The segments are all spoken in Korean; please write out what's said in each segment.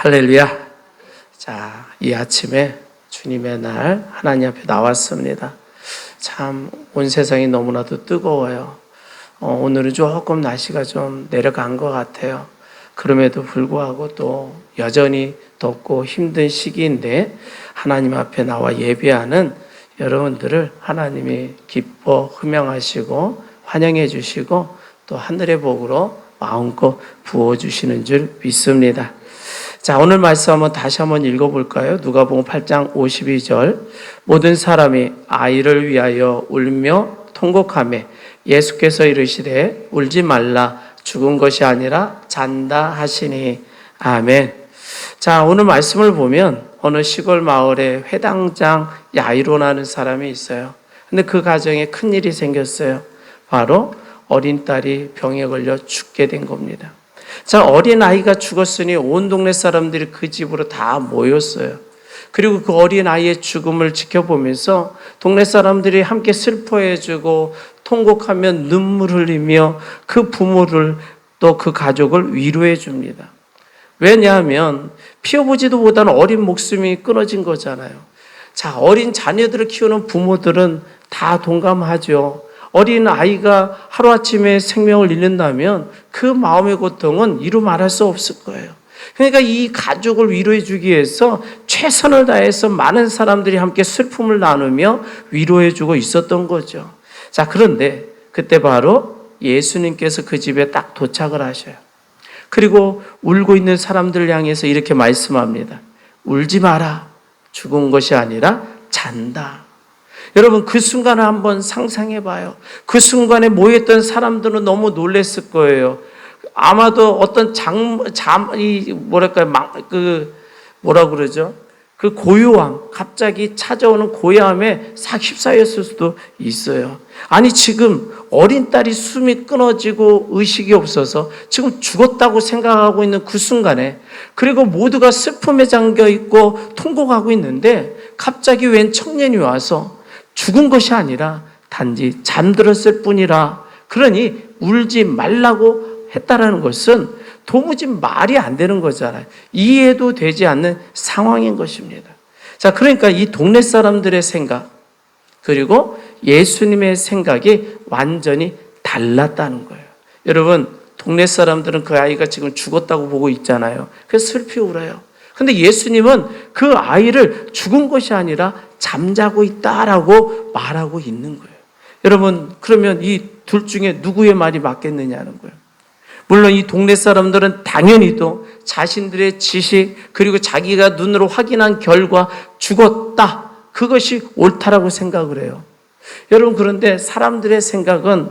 할렐루야. 자, 이 아침에 주님의 날 하나님 앞에 나왔습니다. 참 온 세상이 너무나도 뜨거워요. 오늘은 조금 날씨가 좀 내려간 것 같아요. 그럼에도 불구하고 또 여전히 덥고 힘든 시기인데 하나님 앞에 나와 예배하는 여러분들을 하나님이 기뻐 흠양하시고 환영해 주시고 또 하늘의 복으로 마음껏 부어주시는 줄 믿습니다. 자, 오늘 말씀 한번 다시 한번 읽어볼까요? 누가복음 8장 52절. 모든 사람이 아이를 위하여 울며 통곡하며 예수께서 이르시되 울지 말라 죽은 것이 아니라 잔다 하시니. 아멘. 자, 오늘 말씀을 보면 어느 시골 마을에 회당장 야이로라는 사람이 있어요. 근데 그 가정에 큰일이 생겼어요. 바로 어린 딸이 병에 걸려 죽게 된 겁니다. 자, 어린 아이가 죽었으니 온 동네 사람들이 그 집으로 다 모였어요. 그리고 그 어린 아이의 죽음을 지켜보면서 동네 사람들이 함께 슬퍼해주고 통곡하며 눈물 흘리며 그 부모를 또 그 가족을 위로해 줍니다. 왜냐하면 피어보지도 못한 어린 목숨이 끊어진 거잖아요. 자, 어린 자녀들을 키우는 부모들은 다 동감하죠. 어린 아이가 하루아침에 생명을 잃는다면 그 마음의 고통은 이루 말할 수 없을 거예요. 그러니까 이 가족을 위로해 주기 위해서 최선을 다해서 많은 사람들이 함께 슬픔을 나누며 위로해 주고 있었던 거죠. 자, 그런데 그때 바로 예수님께서 그 집에 딱 도착을 하셔요. 그리고 울고 있는 사람들을 향해서 이렇게 말씀합니다. 울지 마라. 죽은 것이 아니라 잔다. 여러분, 그 순간을 한번 상상해 봐요. 그 순간에 모였던 사람들은 너무 놀랐을 거예요. 아마도 어떤 그 고요함, 갑자기 찾아오는 고요함에 싹 휩싸였을 수도 있어요. 아니, 지금 어린 딸이 숨이 끊어지고 의식이 없어서 지금 죽었다고 생각하고 있는 그 순간에, 그리고 모두가 슬픔에 잠겨 있고 통곡하고 있는데 갑자기 웬 청년이 와서 죽은 것이 아니라 단지 잠들었을 뿐이라, 그러니 울지 말라고 했다라는 것은 도무지 말이 안 되는 거잖아요. 이해도 되지 않는 상황인 것입니다. 자, 그러니까 이 동네 사람들의 생각 그리고 예수님의 생각이 완전히 달랐다는 거예요. 여러분, 동네 사람들은 그 아이가 지금 죽었다고 보고 있잖아요. 그래서 슬피 울어요. 근데 예수님은 그 아이를 죽은 것이 아니라 잠자고 있다라고 말하고 있는 거예요. 여러분, 그러면 이 둘 중에 누구의 말이 맞겠느냐는 거예요. 물론 이 동네 사람들은 당연히도 자신들의 지식 그리고 자기가 눈으로 확인한 결과 죽었다, 그것이 옳다라고 생각을 해요. 여러분, 그런데 사람들의 생각은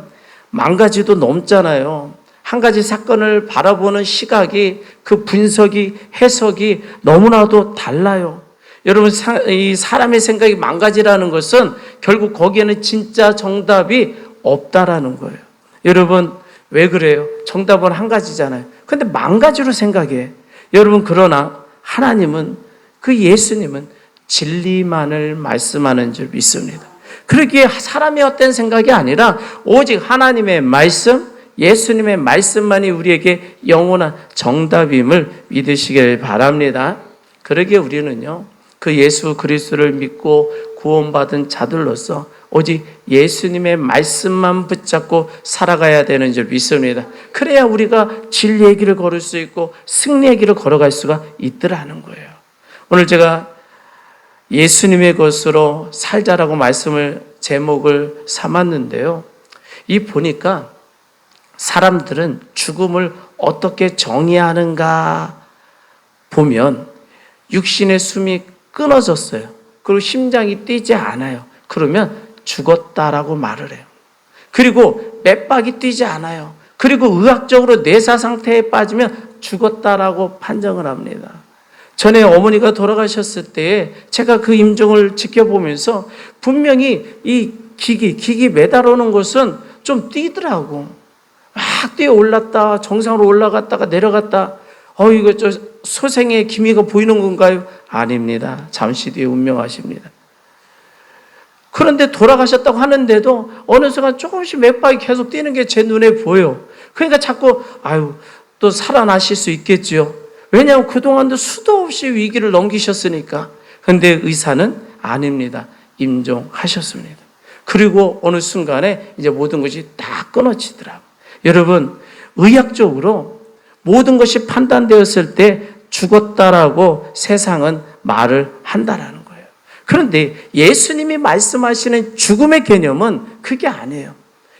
만 가지도 넘잖아요. 한 가지 사건을 바라보는 시각이, 그 분석이, 해석이 너무나도 달라요. 여러분, 이 사람의 생각이 만 가지라는 것은 결국 거기에는 진짜 정답이 없다라는 거예요. 여러분, 왜 그래요? 정답은 한 가지잖아요. 근데 만 가지로 생각해. 여러분, 그러나 하나님은, 그 예수님은 진리만을 말씀하는 줄 믿습니다. 그러기에 사람의 어떤 생각이 아니라 오직 하나님의 말씀, 예수님의 말씀만이 우리에게 영원한 정답임을 믿으시길 바랍니다. 그러기에 우리는요, 그 예수 그리스도를 믿고 구원받은 자들로서 오직 예수님의 말씀만 붙잡고 살아가야 되는 줄 믿습니다. 그래야 우리가 진리의 길을 걸을 수 있고 승리의 길을 걸어갈 수가 있더라는 거예요. 오늘 제가 예수님의 것으로 살자라고 제목을 삼았는데요. 이 보니까 사람들은 죽음을 어떻게 정의하는가 보면 육신의 숨이 끊어졌어요. 그리고 심장이 뛰지 않아요. 그러면 죽었다라고 말을 해요. 그리고 맥박이 뛰지 않아요. 그리고 의학적으로 뇌사 상태에 빠지면 죽었다라고 판정을 합니다. 전에 어머니가 돌아가셨을 때 제가 그 임종을 지켜보면서 분명히 이 기기 매달아오는 것은 좀 뛰더라고. 막 뛰어 올랐다, 정상으로 올라갔다가 내려갔다. 이거 소생의 기미가 보이는 건가요? 아닙니다. 잠시 뒤에 운명하십니다. 그런데 돌아가셨다고 하는데도 어느 순간 조금씩 맥박이 계속 뛰는 게 제 눈에 보여. 그러니까 자꾸 또 살아나실 수 있겠지요. 왜냐하면 그동안도 수도 없이 위기를 넘기셨으니까. 근데 의사는 아닙니다. 임종하셨습니다. 그리고 어느 순간에 이제 모든 것이 다 끊어지더라고요. 여러분, 의학적으로 모든 것이 판단되었을 때 죽었다라고 세상은 말을 한다라는 거예요. 그런데 예수님이 말씀하시는 죽음의 개념은 그게 아니에요.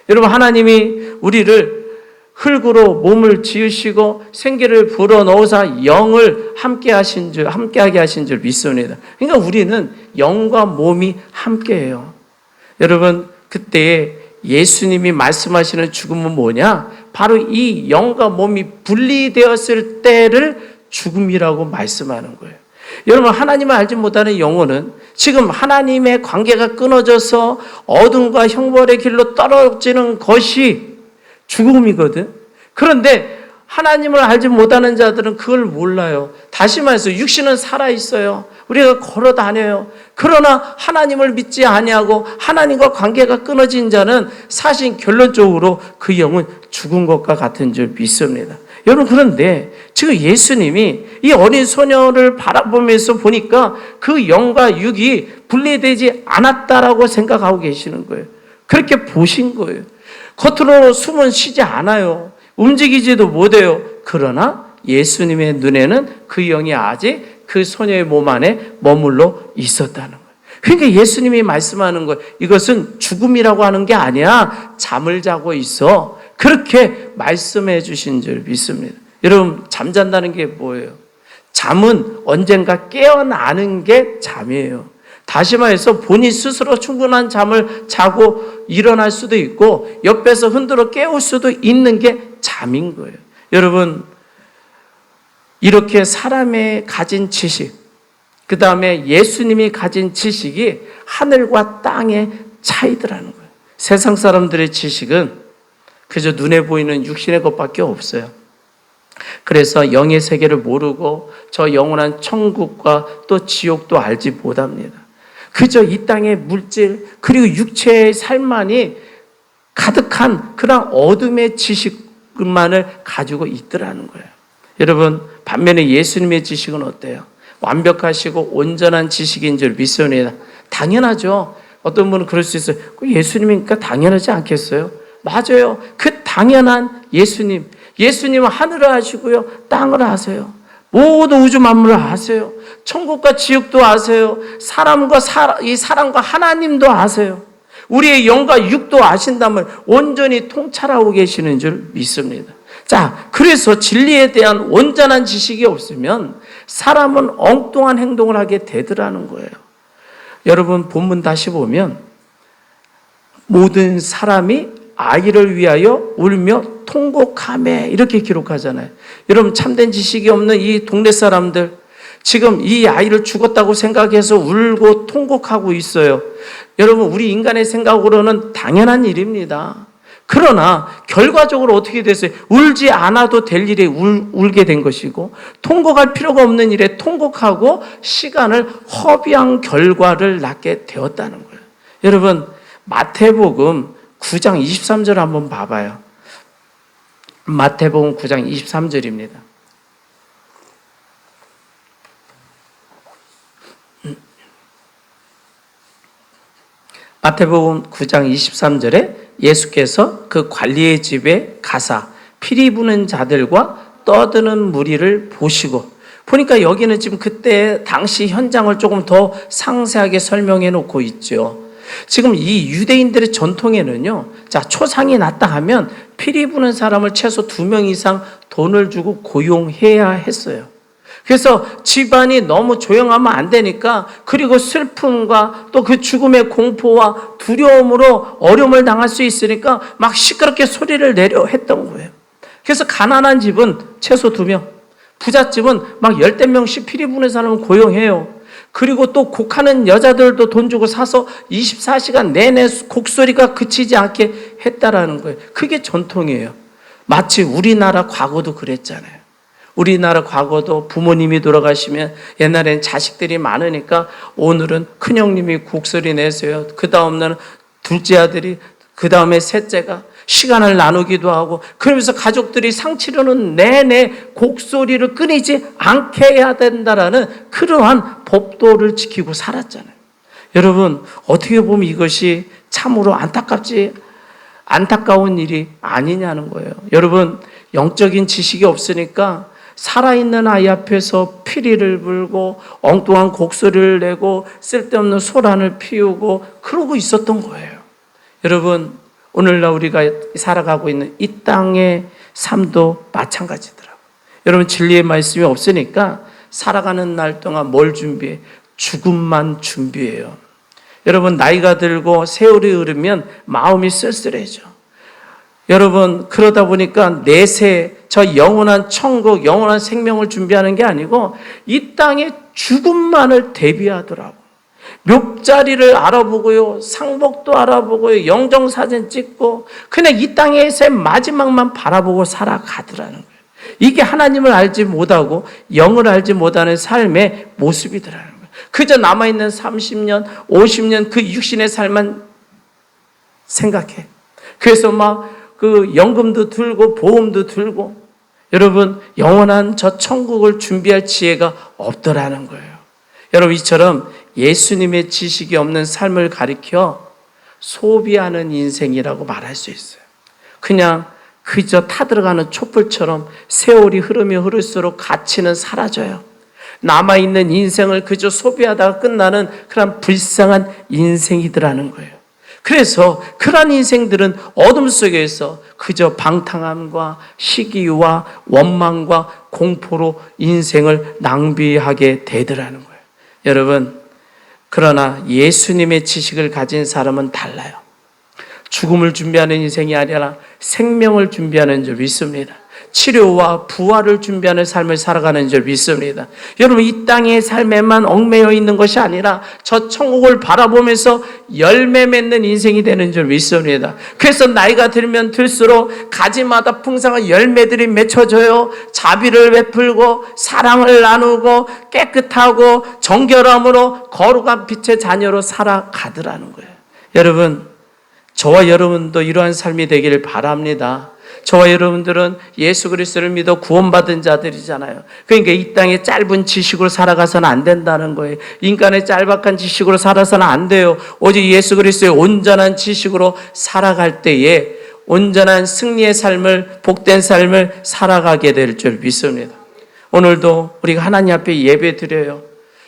여러분, 하나님이 우리를 흙으로 몸을 지으시고 생기를 불어넣으사 영을 함께하게 하신 줄 믿습니다. 그러니까 우리는 영과 몸이 함께해요. 여러분, 그때 예수님이 말씀하시는 죽음은 뭐냐? 바로 이 영과 몸이 분리되었을 때를 죽음이라고 말씀하는 거예요. 여러분, 하나님을 알지 못하는 영혼은 지금 하나님의 관계가 끊어져서 어둠과 형벌의 길로 떨어지는 것이 죽음이거든. 그런데 하나님을 알지 못하는 자들은 그걸 몰라요. 다시 말해서 육신은 살아있어요. 우리가 걸어 다녀요. 그러나 하나님을 믿지 아니하고 하나님과 관계가 끊어진 자는 사실 결론적으로 그 영은 죽은 것과 같은 줄 믿습니다. 여러분, 그런데 지금 예수님이 이 어린 소녀를 바라보면서 보니까 그 영과 육이 분리되지 않았다라고 생각하고 계시는 거예요. 그렇게 보신 거예요. 겉으로 숨은 쉬지 않아요. 움직이지도 못해요. 그러나 예수님의 눈에는 그 영이 아직 그 소녀의 몸 안에 머물러 있었다는 거예요. 그러니까 예수님이 말씀하는 거예요. 이것은 죽음이라고 하는 게 아니야. 잠을 자고 있어. 그렇게 말씀해 주신 줄 믿습니다. 여러분, 잠잔다는 게 뭐예요? 잠은 언젠가 깨어나는 게 잠이에요. 다시 말해서 본인 스스로 충분한 잠을 자고 일어날 수도 있고 옆에서 흔들어 깨울 수도 있는 게 잠인 거예요. 여러분, 이렇게 사람의 가진 지식, 그 다음에 예수님이 가진 지식이 하늘과 땅의 차이더라는 거예요. 세상 사람들의 지식은 그저 눈에 보이는 육신의 것밖에 없어요. 그래서 영의 세계를 모르고 저 영원한 천국과 또 지옥도 알지 못합니다. 그저 이 땅의 물질 그리고 육체의 삶만이 가득한 그런 어둠의 지식만을 가지고 있더라는 거예요. 여러분, 반면에 예수님의 지식은 어때요? 완벽하시고 온전한 지식인 줄 믿습니다. 당연하죠. 어떤 분은 그럴 수 있어요. 예수님이니까 당연하지 않겠어요? 맞아요. 그 당연한 예수님. 예수님은 하늘을 아시고요, 땅을 아세요. 모든 우주 만물을 아세요. 천국과 지옥도 아세요. 사람과 하나님도 아세요. 우리의 영과 육도 아신다면 온전히 통찰하고 계시는 줄 믿습니다. 자, 그래서 진리에 대한 온전한 지식이 없으면 사람은 엉뚱한 행동을 하게 되더라는 거예요. 여러분, 본문 다시 보면 모든 사람이 아이를 위하여 울며 통곡하며 이렇게 기록하잖아요. 여러분, 참된 지식이 없는 이 동네 사람들 지금 이 아이를 죽었다고 생각해서 울고 통곡하고 있어요. 여러분, 우리 인간의 생각으로는 당연한 일입니다. 그러나 결과적으로 어떻게 됐어요? 울지 않아도 될 일에 울게 된 것이고 통곡할 필요가 없는 일에 통곡하고 시간을 허비한 결과를 낳게 되었다는 거예요. 여러분, 마태복음 9장 23절 한번 봐봐요. 마태복음 9장 23절입니다. 마태복음 9장 23절에 예수께서 그 관리의 집에 가사 피리 부는 자들과 떠드는 무리를 보니까 여기는 지금 그때 당시 현장을 조금 더 상세하게 설명해 놓고 있죠. 지금 이 유대인들의 전통에는요, 자, 초상이 났다 하면 피리 부는 사람을 최소 2명 이상 돈을 주고 고용해야 했어요. 그래서 집안이 너무 조용하면 안 되니까, 그리고 슬픔과 또 그 죽음의 공포와 두려움으로 어려움을 당할 수 있으니까 막 시끄럽게 소리를 내려 했던 거예요. 그래서 가난한 집은 최소 2명, 부잣집은 막 10명씩 피리 부는 사람을 고용해요. 그리고 또 곡하는 여자들도 돈 주고 사서 24시간 내내 곡소리가 그치지 않게 했다라는 거예요. 그게 전통이에요. 마치 우리나라 과거도 그랬잖아요. 우리나라 과거도 부모님이 돌아가시면 옛날엔 자식들이 많으니까 오늘은 큰형님이 곡소리 내세요. 그 다음 날은 둘째 아들이, 그 다음에 셋째가, 시간을 나누기도 하고, 그러면서 가족들이 상치려는 내내 곡소리를 끊이지 않게 해야 된다라는 그러한 법도를 지키고 살았잖아요. 여러분, 어떻게 보면 이것이 참으로 안타까운 일이 아니냐는 거예요. 여러분, 영적인 지식이 없으니까 살아있는 아이 앞에서 피리를 불고 엉뚱한 곡소리를 내고 쓸데없는 소란을 피우고 그러고 있었던 거예요. 여러분, 오늘날 우리가 살아가고 있는 이 땅의 삶도 마찬가지더라고요. 여러분, 진리의 말씀이 없으니까 살아가는 날 동안 뭘 준비해? 죽음만 준비해요. 여러분, 나이가 들고 세월이 흐르면 마음이 쓸쓸해져. 여러분, 그러다 보니까 내세, 저 영원한 천국, 영원한 생명을 준비하는 게 아니고 이 땅의 죽음만을 대비하더라고. 묘자리를 알아보고요, 상복도 알아보고요, 영정사진 찍고 그냥 이 땅에서의 마지막만 바라보고 살아가더라는 거예요. 이게 하나님을 알지 못하고 영을 알지 못하는 삶의 모습이더라는 거예요. 그저 남아있는 30년, 50년 그 육신의 삶만 생각해. 그래서 막 그 연금도 들고 보험도 들고, 여러분, 영원한 저 천국을 준비할 지혜가 없더라는 거예요. 여러분, 이처럼 예수님의 지식이 없는 삶을 가리켜 소비하는 인생이라고 말할 수 있어요. 그냥 그저 타들어가는 촛불처럼 세월이 흐르면 흐를수록 가치는 사라져요. 남아있는 인생을 그저 소비하다가 끝나는 그런 불쌍한 인생이더라는 거예요. 그래서 그러한 인생들은 어둠 속에서 그저 방탕함과 시기와 원망과 공포로 인생을 낭비하게 되더라는 거예요. 여러분, 그러나 예수님의 지식을 가진 사람은 달라요. 죽음을 준비하는 인생이 아니라 생명을 준비하는 줄 믿습니다. 치료와 부활을 준비하는 삶을 살아가는 줄 믿습니다. 여러분, 이 땅의 삶에만 얽매여 있는 것이 아니라 저 천국을 바라보면서 열매 맺는 인생이 되는 줄 믿습니다. 그래서 나이가 들면 들수록 가지마다 풍성한 열매들이 맺혀져요. 자비를 베풀고 사랑을 나누고 깨끗하고 정결함으로 거룩한 빛의 자녀로 살아가더라는 거예요. 여러분, 저와 여러분도 이러한 삶이 되기를 바랍니다. 저와 여러분들은 예수 그리스도를 믿어 구원받은 자들이잖아요. 그러니까 이 땅에 짧은 지식으로 살아가서는 안 된다는 거예요. 인간의 짤박한 지식으로 살아서는 안 돼요. 오직 예수 그리스도의 온전한 지식으로 살아갈 때에 온전한 승리의 삶을, 복된 삶을 살아가게 될 줄 믿습니다. 오늘도 우리가 하나님 앞에 예배 드려요.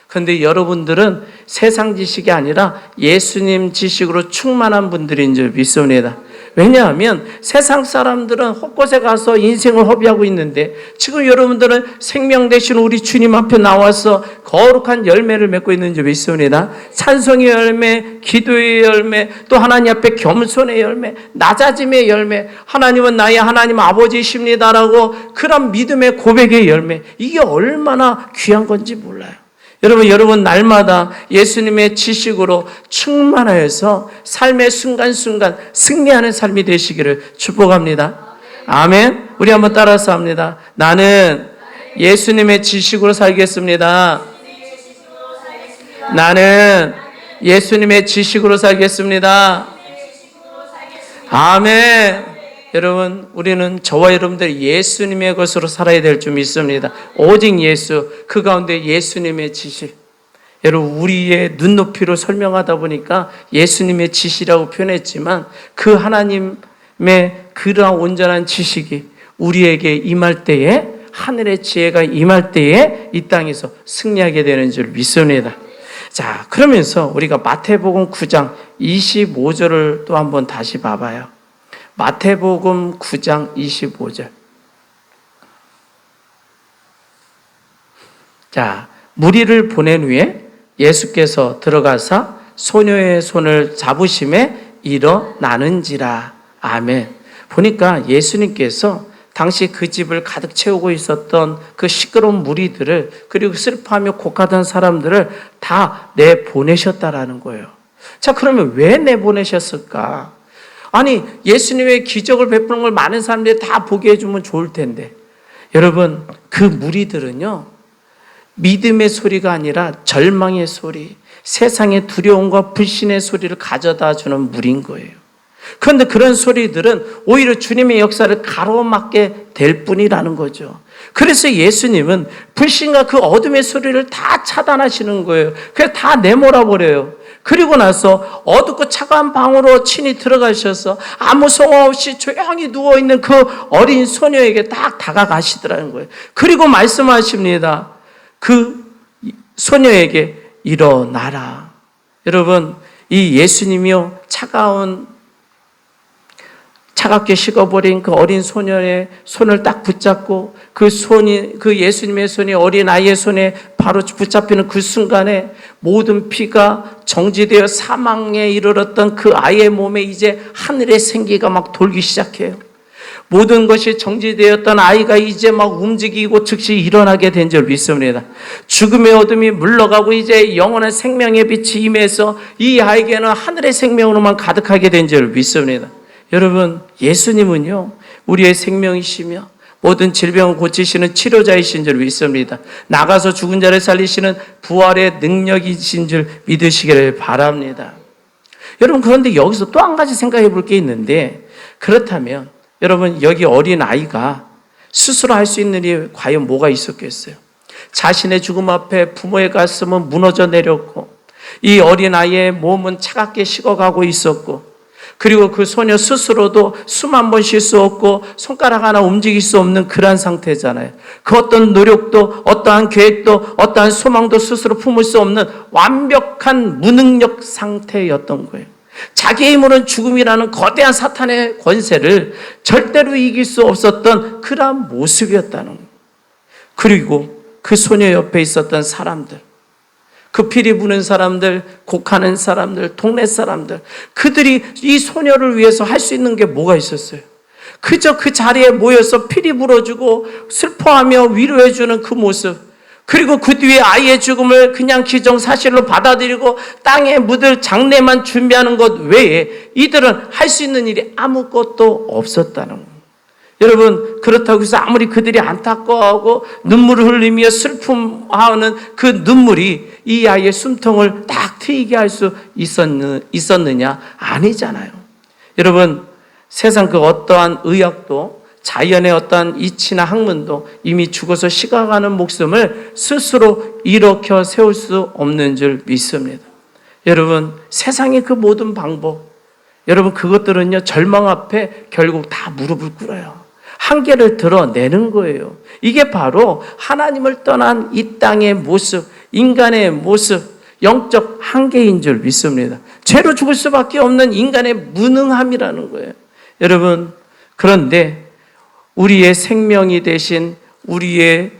그런데 여러분들은 세상 지식이 아니라 예수님 지식으로 충만한 분들인 줄 믿습니다. 왜냐하면 세상 사람들은 헛곳에 가서 인생을 허비하고 있는데 지금 여러분들은 생명 되신 우리 주님 앞에 나와서 거룩한 열매를 맺고 있는 줄 믿습니다. 찬송의 열매, 기도의 열매, 또 하나님 앞에 겸손의 열매, 낮아짐의 열매, 하나님은 나의 하나님 아버지이십니다라고 그런 믿음의 고백의 열매, 이게 얼마나 귀한 건지 몰라요. 여러분 날마다 예수님의 지식으로 충만하여서 삶의 순간순간 승리하는 삶이 되시기를 축복합니다. 아멘. 우리 한번 따라서 합니다. 나는 예수님의 지식으로 살겠습니다. 나는 예수님의 지식으로 살겠습니다. 아멘. 여러분, 우리는 저와 여러분들이 예수님의 것으로 살아야 될 줄 믿습니다. 오직 예수, 그 가운데 예수님의 지식. 여러분, 우리의 눈높이로 설명하다 보니까 예수님의 지시라고 표현했지만 그 하나님의 그러한 온전한 지식이 우리에게 임할 때에, 하늘의 지혜가 임할 때에 이 땅에서 승리하게 되는 줄 믿습니다. 자, 그러면서 우리가 마태복음 9장 25절을 또 한번 다시 봐봐요. 마태복음 9장 25절. 자, 무리를 보낸 후에 예수께서 들어가사 소녀의 손을 잡으심에 일어나는지라. 아멘. 보니까 예수님께서 당시 그 집을 가득 채우고 있었던 그 시끄러운 무리들을, 그리고 슬퍼하며 곡하던 사람들을 다 내보내셨다라는 거예요. 자, 그러면 왜 내보내셨을까? 아니, 예수님의 기적을 베푸는 걸 많은 사람들이 다 보게 해주면 좋을 텐데, 여러분, 그 무리들은요, 믿음의 소리가 아니라 절망의 소리, 세상의 두려움과 불신의 소리를 가져다 주는 무리인 거예요. 그런데 그런 소리들은 오히려 주님의 역사를 가로막게 될 뿐이라는 거죠. 그래서 예수님은 불신과 그 어둠의 소리를 다 차단하시는 거예요. 그래서 다 내몰아 버려요. 그리고 나서 어둡고 차가운 방으로 친히 들어가셔서 아무 소음 없이 조용히 누워있는 그 어린 소녀에게 딱 다가가시더라는 거예요. 그리고 말씀하십니다. 그 소녀에게 일어나라. 여러분, 이 예수님이요, 차갑게 식어버린 그 어린 소녀의 손을 딱 붙잡고 그 예수님의 손이 어린 아이의 손에 바로 붙잡히는 그 순간에 모든 피가 정지되어 사망에 이르렀던 그 아이의 몸에 이제 하늘의 생기가 막 돌기 시작해요. 모든 것이 정지되었던 아이가 이제 막 움직이고 즉시 일어나게 된 줄 믿습니다. 죽음의 어둠이 물러가고 이제 영원한 생명의 빛이 임해서 이 아이에게는 하늘의 생명으로만 가득하게 된 줄 믿습니다. 여러분, 예수님은요, 우리의 생명이시며 모든 질병을 고치시는 치료자이신 줄 믿습니다. 나가서 죽은 자를 살리시는 부활의 능력이신 줄 믿으시기를 바랍니다. 여러분, 그런데 여기서 또 한 가지 생각해 볼 게 있는데, 그렇다면 여러분, 여기 어린 아이가 스스로 할 수 있는 일이 과연 뭐가 있었겠어요? 자신의 죽음 앞에 부모의 가슴은 무너져 내렸고, 이 어린 아이의 몸은 차갑게 식어가고 있었고, 그리고 그 소녀 스스로도 숨 한 번 쉴 수 없고 손가락 하나 움직일 수 없는 그러한 상태잖아요. 그 어떤 노력도 어떠한 계획도 어떠한 소망도 스스로 품을 수 없는 완벽한 무능력 상태였던 거예요. 자기의 힘으로는 죽음이라는 거대한 사탄의 권세를 절대로 이길 수 없었던 그러한 모습이었다는 거예요. 그리고 그 소녀 옆에 있었던 사람들, 그 피리 부는 사람들, 곡하는 사람들, 동네 사람들, 그들이 이 소녀를 위해서 할 수 있는 게 뭐가 있었어요? 그저 그 자리에 모여서 피리 불어주고 슬퍼하며 위로해주는 그 모습, 그리고 그 뒤에 아이의 죽음을 그냥 기정사실로 받아들이고 땅에 묻을 장례만 준비하는 것 외에 이들은 할 수 있는 일이 아무것도 없었다는 거예요. 여러분, 그렇다고 해서 아무리 그들이 안타까워하고 눈물을 흘리며 슬픔하는 그 눈물이 이 아이의 숨통을 딱 트이게 할 수 있었느냐? 아니잖아요. 여러분, 세상 그 어떠한 의학도 자연의 어떠한 이치나 학문도 이미 죽어서 식어가는 목숨을 스스로 일으켜 세울 수 없는 줄 믿습니다. 여러분, 세상의 그 모든 방법, 여러분, 그것들은요, 절망 앞에 결국 다 무릎을 꿇어요. 한계를 드러내는 거예요. 이게 바로 하나님을 떠난 이 땅의 모습, 인간의 모습, 영적 한계인 줄 믿습니다. 죄로 죽을 수밖에 없는 인간의 무능함이라는 거예요. 여러분, 그런데 우리의 생명이 되신 우리의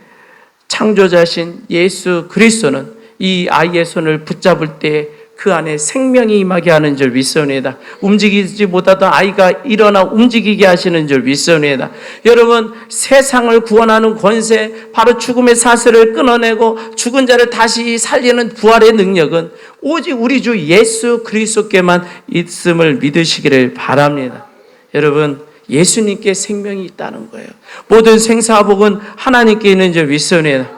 창조자신 예수 그리스도는 이 아이의 손을 붙잡을 때 그 안에 생명이 임하게 하는 줄 믿습니다. 움직이지 못하던 아이가 일어나 움직이게 하시는 줄 믿습니다. 여러분, 세상을 구원하는 권세, 바로 죽음의 사슬을 끊어내고 죽은 자를 다시 살리는 부활의 능력은 오직 우리 주 예수 그리스도께만 있음을 믿으시기를 바랍니다. 여러분, 예수님께 생명이 있다는 거예요. 모든 생사복은 하나님께 있는 줄 믿습니다.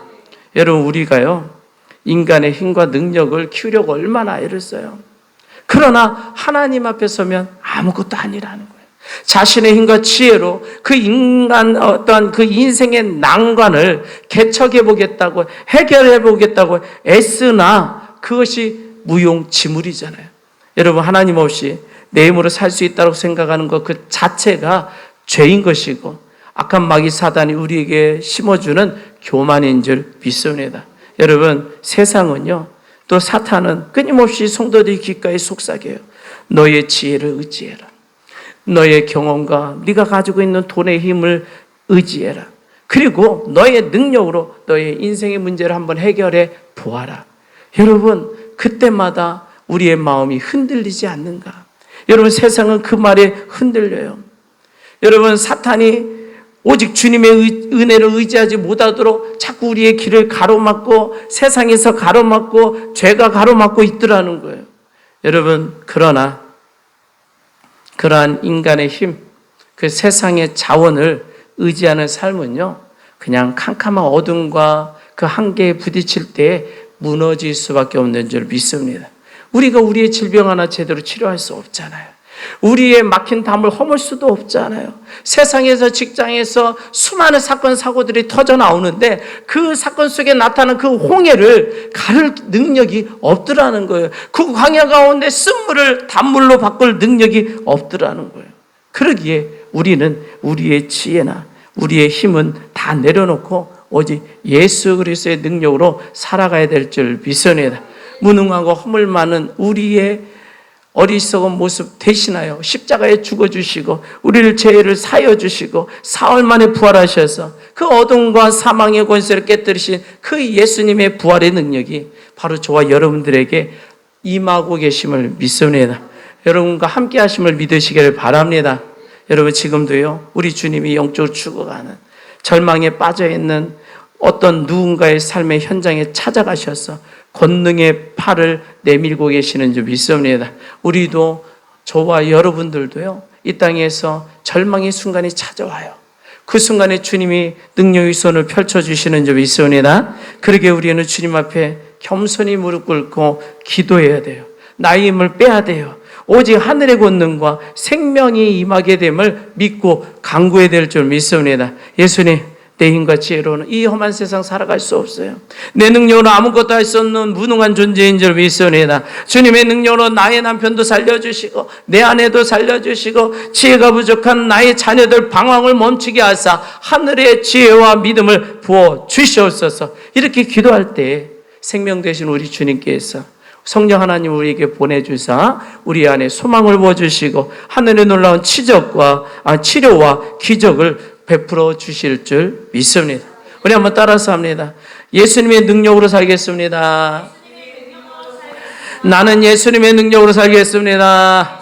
여러분, 우리가요, 인간의 힘과 능력을 키우려고 얼마나 애를 써요. 그러나 하나님 앞에 서면 아무것도 아니라는 거예요. 자신의 힘과 지혜로 그 인간 어떤 그 인생의 난관을 개척해 보겠다고, 해결해 보겠다고 애쓰나 그것이 무용지물이잖아요. 여러분, 하나님 없이 내 힘으로 살 수 있다고 생각하는 것 그 자체가 죄인 것이고 악한 마귀 사단이 우리에게 심어주는 교만인 줄 믿습니다. 여러분, 세상은요, 또 사탄은 끊임없이 성도들의 귓가에 속삭여요. 너의 지혜를 의지해라. 너의 경험과 네가 가지고 있는 돈의 힘을 의지해라. 그리고 너의 능력으로 너의 인생의 문제를 한번 해결해 보아라. 여러분, 그때마다 우리의 마음이 흔들리지 않는가? 여러분, 세상은 그 말에 흔들려요. 여러분, 사탄이 오직 주님의 은혜를 의지하지 못하도록 자꾸 우리의 길을 가로막고 세상에서 가로막고 죄가 가로막고 있더라는 거예요. 여러분, 그러나 그러한 인간의 힘, 그 세상의 자원을 의지하는 삶은요, 그냥 캄캄한 어둠과 그 한계에 부딪힐 때 무너질 수밖에 없는 줄 믿습니다. 우리가 우리의 질병 하나 제대로 치료할 수 없잖아요. 우리의 막힌 담을 허물 수도 없잖아요. 세상에서, 직장에서 수많은 사건 사고들이 터져 나오는데 그 사건 속에 나타난 그 홍해를 가를 능력이 없더라는 거예요. 그 광야 가운데 쓴물을 단물로 바꿀 능력이 없더라는 거예요. 그러기에 우리는 우리의 지혜나 우리의 힘은 다 내려놓고 오직 예수 그리스도의 능력으로 살아가야 될 줄 믿습니다. 무능하고 허물 많은 우리의 어리석은 모습 대신하여 십자가에 죽어주시고 우리를 죄를 사여 주시고 사흘 만에 부활하셔서 그 어둠과 사망의 권세를 깨뜨리신 그 예수님의 부활의 능력이 바로 저와 여러분들에게 임하고 계심을 믿습니다. 여러분과 함께 하심을 믿으시기를 바랍니다. 여러분, 지금도요, 우리 주님이 영적으로 죽어가는, 절망에 빠져있는 어떤 누군가의 삶의 현장에 찾아가셔서 권능의 팔을 내밀고 계시는 줄 믿습니다. 우리도, 저와 여러분들도요, 이 땅에서 절망의 순간이 찾아와요. 그 순간에 주님이 능력의 손을 펼쳐주시는 줄 믿습니다. 그러게 우리는 주님 앞에 겸손히 무릎 꿇고 기도해야 돼요. 나의 힘을 빼야 돼요. 오직 하늘의 권능과 생명이 임하게 됨을 믿고 간구해야 될 줄 믿습니다. 예수님, 내 힘과 지혜로는 이 험한 세상 살아갈 수 없어요. 내 능력으로 아무것도 할 수 없는 무능한 존재인 줄 믿습니다. 주님의 능력으로 나의 남편도 살려주시고 내 아내도 살려주시고 지혜가 부족한 나의 자녀들 방황을 멈추게 하사 하늘의 지혜와 믿음을 부어 주시옵소서. 이렇게 기도할 때 생명 되신 우리 주님께서 성령 하나님 우리에게 보내주사 우리 안에 소망을 부어주시고 하늘의 놀라운 치료와 기적을 베풀어 주실 줄 믿습니다. 우리 한번 따라서 합니다. 예수님의 능력으로 살겠습니다. 나는 예수님의 능력으로 살겠습니다.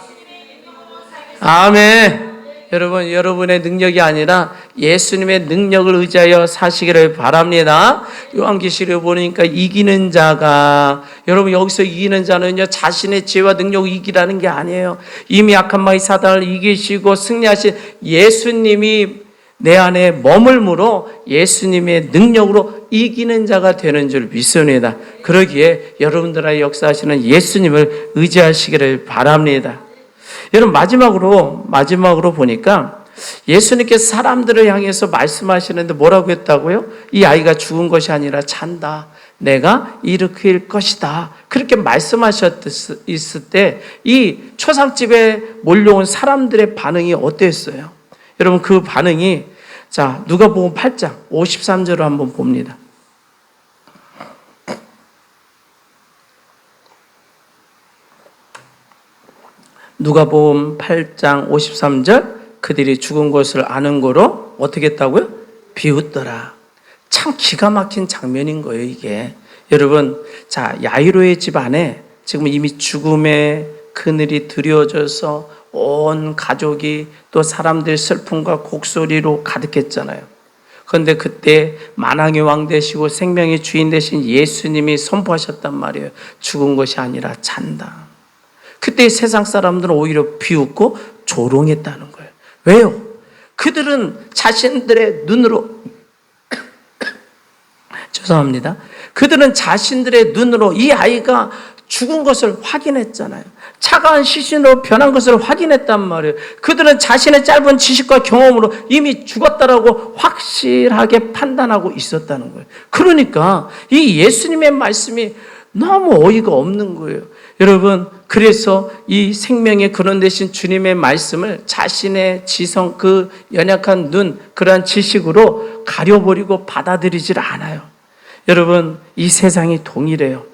아멘. 여러분, 여러분의 능력이 아니라 예수님의 능력을 의지하여 사시기를 바랍니다. 요한계시록에 보니까 이기는 자가, 여러분 여기서 이기는 자는요, 자신의 지혜와 능력을 이기라는 게 아니에요. 이미 악한 마귀 사단을 이기시고 승리하신 예수님이 내 안에 머물므로 예수님의 능력으로 이기는 자가 되는 줄 믿습니다. 그러기에 여러분들의 역사하시는 예수님을 의지하시기를 바랍니다. 여러분, 마지막으로 보니까 예수님께서 사람들을 향해서 말씀하시는데 뭐라고 했다고요? 이 아이가 죽은 것이 아니라 잔다. 내가 일으킬 것이다. 그렇게 말씀하셨을 때 이 초상집에 몰려온 사람들의 반응이 어땠어요? 여러분, 그 반응이, 자, 누가복음 8장 53절을 한번 봅니다. 누가복음 8장 53절, 그들이 죽은 것을 아는 거로 어떻게 했다고요? 비웃더라. 참 기가 막힌 장면인 거예요, 이게. 여러분, 자, 야이로의 집 안에 지금 이미 죽음의 그늘이 드려져서 온 가족이 또 사람들 슬픔과 곡소리로 가득했잖아요. 그런데 그때 만왕의 왕 되시고 생명의 주인 되신 예수님이 선포하셨단 말이에요. 죽은 것이 아니라 잔다. 그때 세상 사람들은 오히려 비웃고 조롱했다는 거예요. 왜요? 그들은 자신들의 눈으로 죄송합니다. 그들은 자신들의 눈으로 이 아이가 죽은 것을 확인했잖아요. 차가운 시신으로 변한 것을 확인했단 말이에요. 그들은 자신의 짧은 지식과 경험으로 이미 죽었다라고 확실하게 판단하고 있었다는 거예요. 그러니까 이 예수님의 말씀이 너무 어이가 없는 거예요. 여러분, 그래서 이 생명의 근원 되신 주님의 말씀을 자신의 지성, 그 연약한 눈, 그러한 지식으로 가려버리고 받아들이질 않아요. 여러분, 이 세상이 동일해요.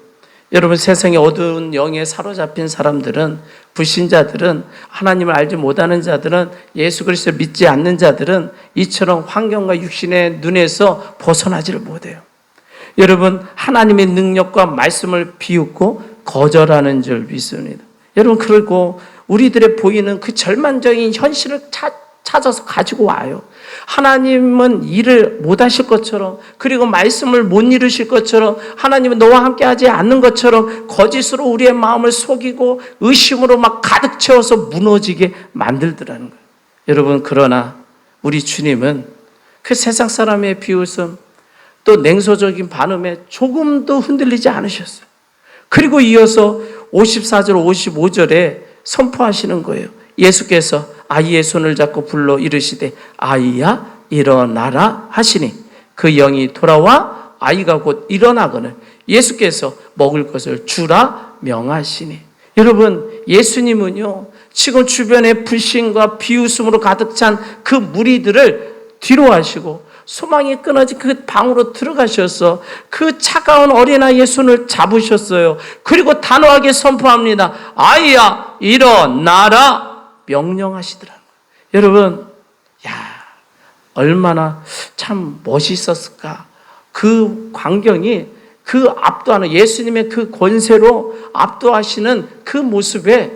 여러분, 세상의 어두운 영에 사로잡힌 사람들은, 불신자들은, 하나님을 알지 못하는 자들은, 예수 그리스도를 믿지 않는 자들은 이처럼 환경과 육신의 눈에서 벗어나지를 못해요. 여러분, 하나님의 능력과 말씀을 비웃고 거절하는 줄 믿습니다. 여러분, 그리고 우리들의 보이는 그 절망적인 현실을 찾아서 가지고 와요. 하나님은 일을 못 하실 것처럼, 그리고 말씀을 못 이루실 것처럼, 하나님은 너와 함께 하지 않는 것처럼 거짓으로 우리의 마음을 속이고 의심으로 막 가득 채워서 무너지게 만들더라는 거예요. 여러분, 그러나 우리 주님은 그 세상 사람의 비웃음, 또 냉소적인 반응에 조금도 흔들리지 않으셨어요. 그리고 이어서 54절, 55절에 선포하시는 거예요. 예수께서 아이의 손을 잡고 불러 이르시되 아이야 일어나라 하시니 그 영이 돌아와 아이가 곧 일어나거늘 예수께서 먹을 것을 주라 명하시니. 여러분, 예수님은요 지금 주변에 불신과 비웃음으로 가득 찬 그 무리들을 뒤로 하시고 소망이 끊어진 그 방으로 들어가셔서 그 차가운 어린아이의 손을 잡으셨어요. 그리고 단호하게 선포합니다. 아이야 일어나라 명령하시더라고요. 여러분, 얼마나 참 멋있었을까. 그 광경이 그 압도하는 예수님의 그 권세로 압도하시는 그 모습에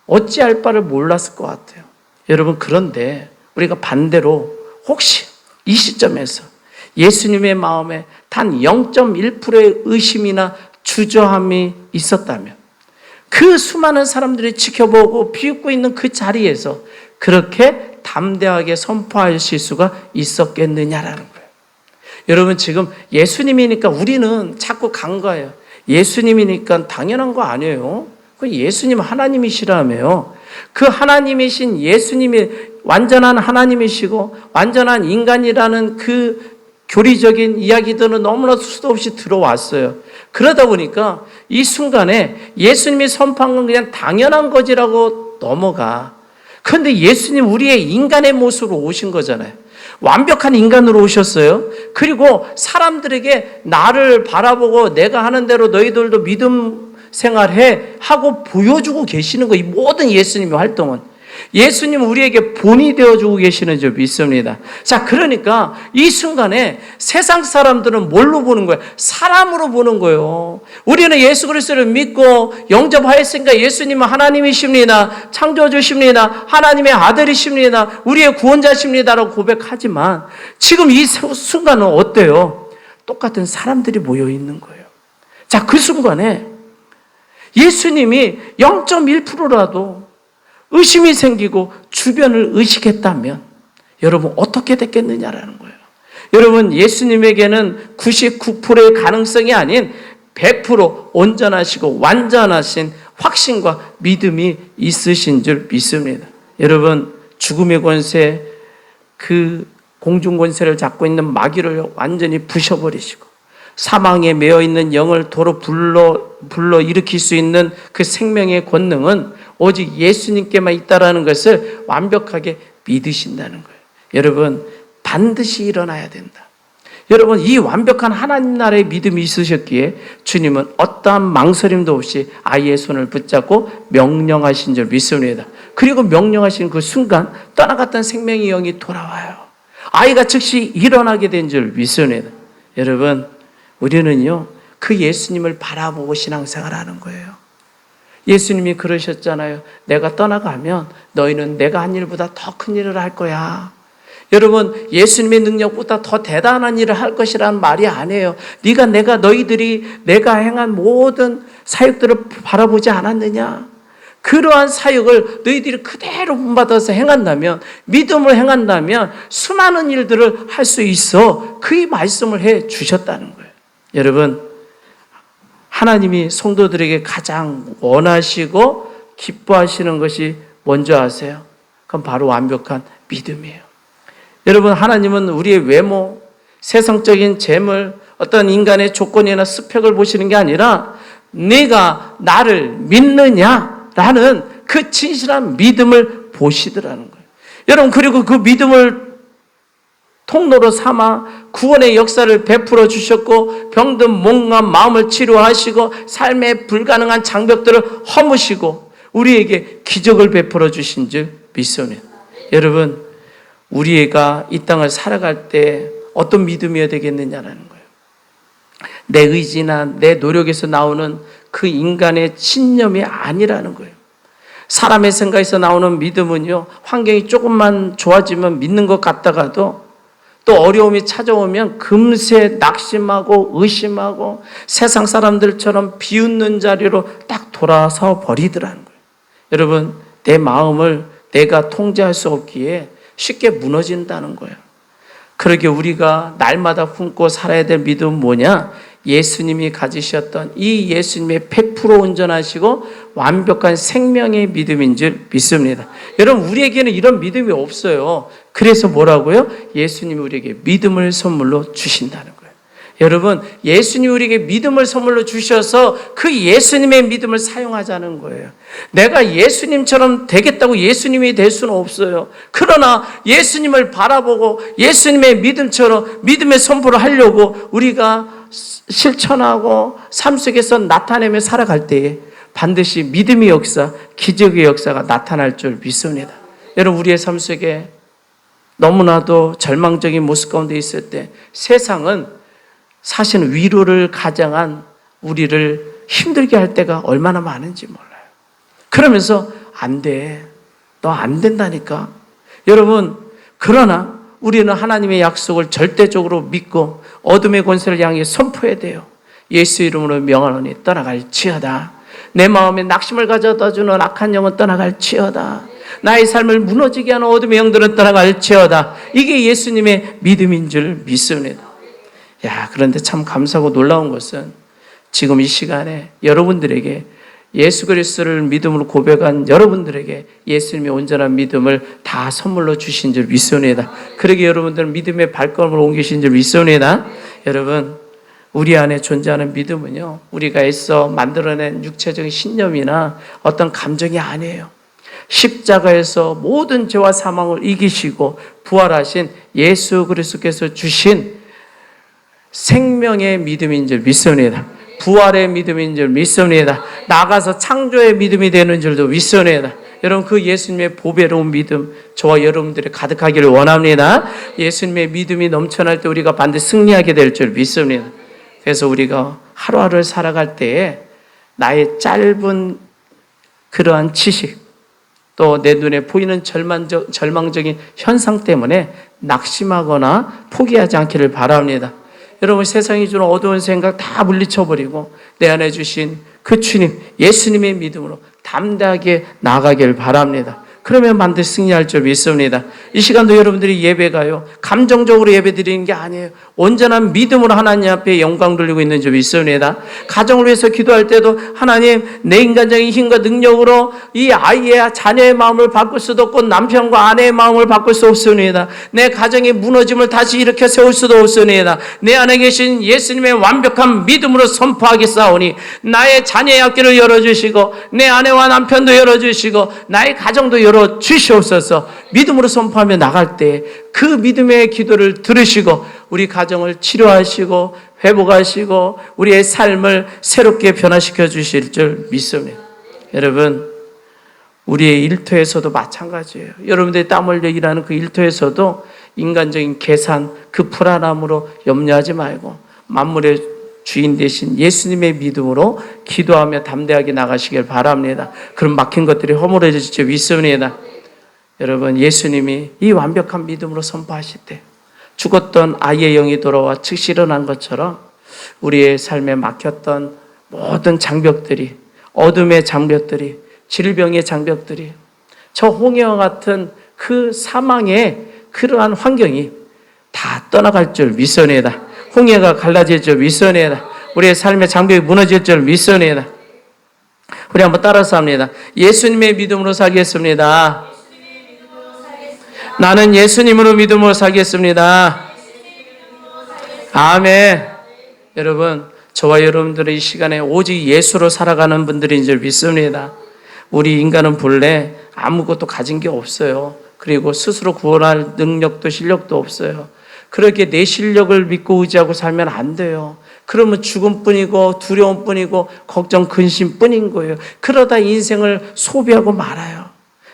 어찌할 바를 몰랐을 것 같아요. 여러분, 그런데 우리가 반대로 혹시 이 시점에서 예수님의 마음에 단 0.1%의 의심이나 주저함이 있었다면 그 수많은 사람들이 지켜보고 비웃고 있는 그 자리에서 그렇게 담대하게 선포하실 수가 있었겠느냐라는 거예요. 여러분, 지금 예수님이니까 우리는 자꾸 간과해요. 예수님이니까 당연한 거 아니에요. 그 예수님 하나님이시라며요. 그 하나님이신 예수님이 완전한 하나님이시고 완전한 인간이라는 그 교리적인 이야기들은 너무나 수도 없이 들어왔어요. 그러다 보니까 이 순간에 예수님이 선포한 건 그냥 당연한 거지라고 넘어가. 그런데 예수님 우리의 인간의 모습으로 오신 거잖아요. 완벽한 인간으로 오셨어요. 그리고 사람들에게 나를 바라보고 내가 하는 대로 너희들도 믿음 생활해 하고 보여주고 계시는 거. 이 모든 예수님의 활동은 예수님 우리에게 본이 되어주고 계시는 줄 믿습니다. 자, 그러니까 이 순간에 세상 사람들은 뭘로 보는 거예요? 사람으로 보는 거예요. 우리는 예수 그리스도를 믿고 영접하였으니까 예수님은 하나님이십니다. 창조주십니다. 하나님의 아들이십니다. 우리의 구원자십니다라고 고백하지만 지금 이 순간은 어때요? 똑같은 사람들이 모여 있는 거예요. 자, 그 순간에 예수님이 0.1%라도 의심이 생기고 주변을 의식했다면 여러분 어떻게 됐겠느냐라는 거예요. 여러분, 예수님에게는 99%의 가능성이 아닌 100% 온전하시고 완전하신 확신과 믿음이 있으신 줄 믿습니다. 여러분, 죽음의 권세, 그 공중 권세를 잡고 있는 마귀를 완전히 부셔버리시고 사망에 매여 있는 영을 도로 불러 일으킬 수 있는 그 생명의 권능은 오직 예수님께만 있다라는 것을 완벽하게 믿으신다는 거예요. 여러분, 반드시 일어나야 된다. 여러분, 이 완벽한 하나님 나라의 믿음이 있으셨기에 주님은 어떠한 망설임도 없이 아이의 손을 붙잡고 명령하신 줄 믿습니다. 그리고 명령하신 그 순간 떠나갔던 생명의 영이 돌아와요. 아이가 즉시 일어나게 된 줄 믿습니다. 여러분, 우리는요 그 예수님을 바라보고 신앙생활하는 거예요. 예수님이 그러셨잖아요. 내가 떠나가면 너희는 내가 한 일보다 더 큰 일을 할 거야. 여러분, 예수님의 능력보다 더 대단한 일을 할 것이라는 말이 아니에요. 너희들이 내가 행한 모든 사역들을 바라보지 않았느냐? 그러한 사역을 너희들이 그대로 본받아서 행한다면, 믿음을 행한다면 수많은 일들을 할 수 있어. 그 말씀을 해 주셨다는 거예요. 여러분, 하나님이 성도들에게 가장 원하시고 기뻐하시는 것이 뭔지 아세요? 그건 바로 완벽한 믿음이에요. 여러분, 하나님은 우리의 외모, 세상적인 재물, 어떤 인간의 조건이나 스펙을 보시는 게 아니라 네가 나를 믿느냐라는 그 진실한 믿음을 보시더라는 거예요. 여러분, 그리고 그 믿음을 통로로 삼아 구원의 역사를 베풀어 주셨고 병든 몸과 마음을 치료하시고 삶의 불가능한 장벽들을 허무시고 우리에게 기적을 베풀어 주신 줄 믿습니다. 여러분, 우리가 이 땅을 살아갈 때 어떤 믿음이어야 되겠느냐라는 거예요. 내 의지나 내 노력에서 나오는 그 인간의 신념이 아니라는 거예요. 사람의 생각에서 나오는 믿음은요, 환경이 조금만 좋아지면 믿는 것 같다가도 또 어려움이 찾아오면 금세 낙심하고 의심하고 세상 사람들처럼 비웃는 자리로 딱 돌아서 버리더라는 거예요. 여러분, 내 마음을 내가 통제할 수 없기에 쉽게 무너진다는 거예요. 그러게 우리가 날마다 품고 살아야 될 믿음은 뭐냐? 예수님이 가지셨던 이 예수님의 100% 온전하시고 완벽한 생명의 믿음인 줄 믿습니다. 여러분, 우리에게는 이런 믿음이 없어요. 그래서 뭐라고요? 예수님이 우리에게 믿음을 선물로 주신다는 거예요. 여러분, 예수님이 우리에게 믿음을 선물로 주셔서 그 예수님의 믿음을 사용하자는 거예요. 내가 예수님처럼 되겠다고 예수님이 될 수는 없어요. 그러나 예수님을 바라보고 예수님의 믿음처럼 믿음의 선포를 하려고 우리가 실천하고 삶 속에서 나타내며 살아갈 때에 반드시 믿음의 역사, 기적의 역사가 나타날 줄 믿습니다. 여러분, 우리의 삶 속에 너무나도 절망적인 모습 가운데 있을 때 세상은 사실은 위로를 가장한 우리를 힘들게 할 때가 얼마나 많은지 몰라요. 그러면서 안 돼. 너 안 된다니까. 여러분, 그러나 우리는 하나님의 약속을 절대적으로 믿고 어둠의 권세를 향해 선포해야 돼요. 예수 이름으로 명하노니 떠나갈지어다. 내 마음에 낙심을 가져다 주는 악한 영은 떠나갈지어다. 나의 삶을 무너지게 하는 어둠의 영들은 떠나갈지어다. 이게 예수님의 믿음인 줄 믿습니다. 그런데 참 감사하고 놀라운 것은 지금 이 시간에 여러분들에게 예수 그리스도를 믿음으로 고백한 여러분들에게 예수님의 온전한 믿음을 다 선물로 주신 줄 믿습니다. 그러기에 여러분들은 믿음의 발걸음을 옮기신 줄 믿습니다. 여러분, 우리 안에 존재하는 믿음은요, 우리가 애써 만들어낸 육체적인 신념이나 어떤 감정이 아니에요. 십자가에서 모든 죄와 사망을 이기시고 부활하신 예수 그리스도께서 주신 생명의 믿음인 줄 믿습니다. 부활의 믿음인 줄 믿습니다. 나가서 창조의 믿음이 되는 줄도 믿습니다. 여러분, 그 예수님의 보배로운 믿음 저와 여러분들이 가득하기를 원합니다. 예수님의 믿음이 넘쳐날 때 우리가 반드시 승리하게 될 줄 믿습니다. 그래서 우리가 하루하루를 살아갈 때에 나의 짧은 그러한 지식, 또 내 눈에 보이는 절망적인 현상 때문에 낙심하거나 포기하지 않기를 바랍니다. 여러분, 세상이 주는 어두운 생각 다 물리쳐버리고 내 안에 주신 그 주님, 예수님의 믿음으로 담대하게 나아가길 바랍니다. 그러면 반드시 승리할 줄 믿습니다. 이 시간도 여러분들이 예배가요, 감정적으로 예배 드리는 게 아니에요. 온전한 믿음으로 하나님 앞에 영광 돌리고 있는 줄 믿습니다. 가정을 위해서 기도할 때도 하나님, 내 인간적인 힘과 능력으로 이 아이의 자녀의 마음을 바꿀 수도 없고 남편과 아내의 마음을 바꿀 수 없습니다. 내 가정의 무너짐을 다시 일으켜 세울 수도 없습니다. 내 안에 계신 예수님의 완벽한 믿음으로 선포하겠사오니 나의 자녀의 앞길을 열어주시고 내 아내와 남편도 열어주시고 나의 가정도 열어주시옵소서. 믿음으로 선포하며 나갈 때 그 믿음의 기도를 들으시고 우리 가정을 치료하시고 회복하시고 우리의 삶을 새롭게 변화시켜 주실 줄 믿습니다. 여러분, 우리의 일터에서도 마찬가지예요. 여러분들이 땀 흘려 일하는 그 일터에서도 인간적인 계산, 그 불안함으로 염려하지 말고 만물의 주인 되신 예수님의 믿음으로 기도하며 담대하게 나가시길 바랍니다. 그럼 막힌 것들이 허물어질 줄 믿습니다. 여러분, 예수님이 이 완벽한 믿음으로 선포하실 때 죽었던 아이의 영이 돌아와 즉시 일어난 것처럼 우리의 삶에 막혔던 모든 장벽들이, 어둠의 장벽들이, 질병의 장벽들이, 저 홍해와 같은 그 사망의 그러한 환경이 다 떠나갈 줄 믿습니다. 홍해가 갈라질 줄 믿습니다. 우리의 삶의 장벽이 무너질 줄 믿습니다. 우리 한번 따라서 합니다. 예수님의 믿음으로 살겠습니다. 나는 예수님으로 믿음으로 살겠습니다. 아멘. 여러분, 저와 여러분들의 이 시간에 오직 예수로 살아가는 분들인 줄 믿습니다. 우리 인간은 본래 아무것도 가진 게 없어요. 그리고 스스로 구원할 능력도 실력도 없어요. 그렇게 내 실력을 믿고 의지하고 살면 안 돼요. 그러면 죽음뿐이고 두려움뿐이고 걱정 근심뿐인 거예요. 그러다 인생을 소비하고 말아요.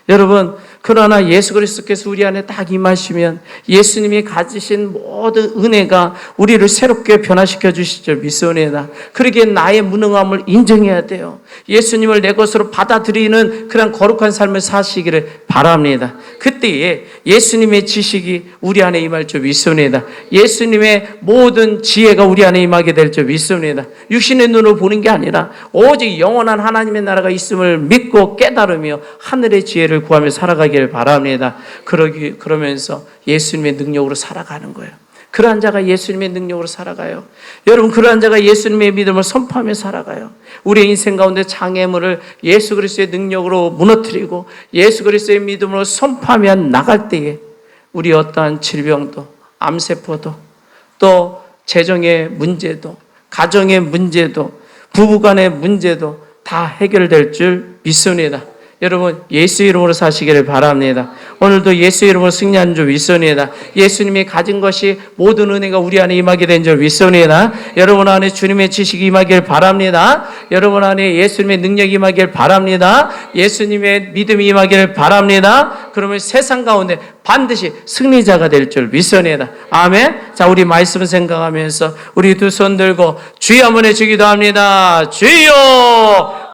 여러분, 그러나 예수 그리스도께서 우리 안에 딱 임하시면 예수님이 가지신 모든 은혜가 우리를 새롭게 변화시켜 주실 줄 믿습니다. 그러기에 나의 무능함을 인정해야 돼요. 예수님을 내 것으로 받아들이는 그런 거룩한 삶을 사시기를 바랍니다. 그때에 예수님의 지식이 우리 안에 임할 줄 믿습니다. 예수님의 모든 지혜가 우리 안에 임하게 될 줄 믿습니다. 육신의 눈으로 보는 게 아니라 오직 영원한 하나님의 나라가 있음을 믿고 깨달으며 하늘의 지혜를 구하며 살아가기를 바랍니다. 그러면서 예수님의 능력으로 살아가는 거예요. 그러한 자가 예수님의 능력으로 살아가요. 여러분, 그러한 자가 예수님의 믿음을 선포하며 살아가요. 우리의 인생 가운데 장애물을 예수 그리스도의 능력으로 무너뜨리고 예수 그리스도의 믿음으로 선포하며 나갈 때에 우리 어떠한 질병도, 암세포도, 또 재정의 문제도, 가정의 문제도, 부부간의 문제도 다 해결될 줄 믿습니다. 여러분, 예수 이름으로 사시기를 바랍니다. 오늘도 예수 이름으로 승리하는 줄 믿습니다. 예수님이 가진 것이 모든 은혜가 우리 안에 임하게 된 줄 믿습니다. 여러분 안에 주님의 지식이 임하길 바랍니다. 여러분 안에 예수님의 능력이 임하길 바랍니다. 예수님의 믿음이 임하길 바랍니다. 그러면 세상 가운데 반드시 승리자가 될 줄 믿습니다. 아멘. 자, 우리 말씀을 생각하면서 우리 두 손 들고 주여 한번 해주기도 합니다. 주여!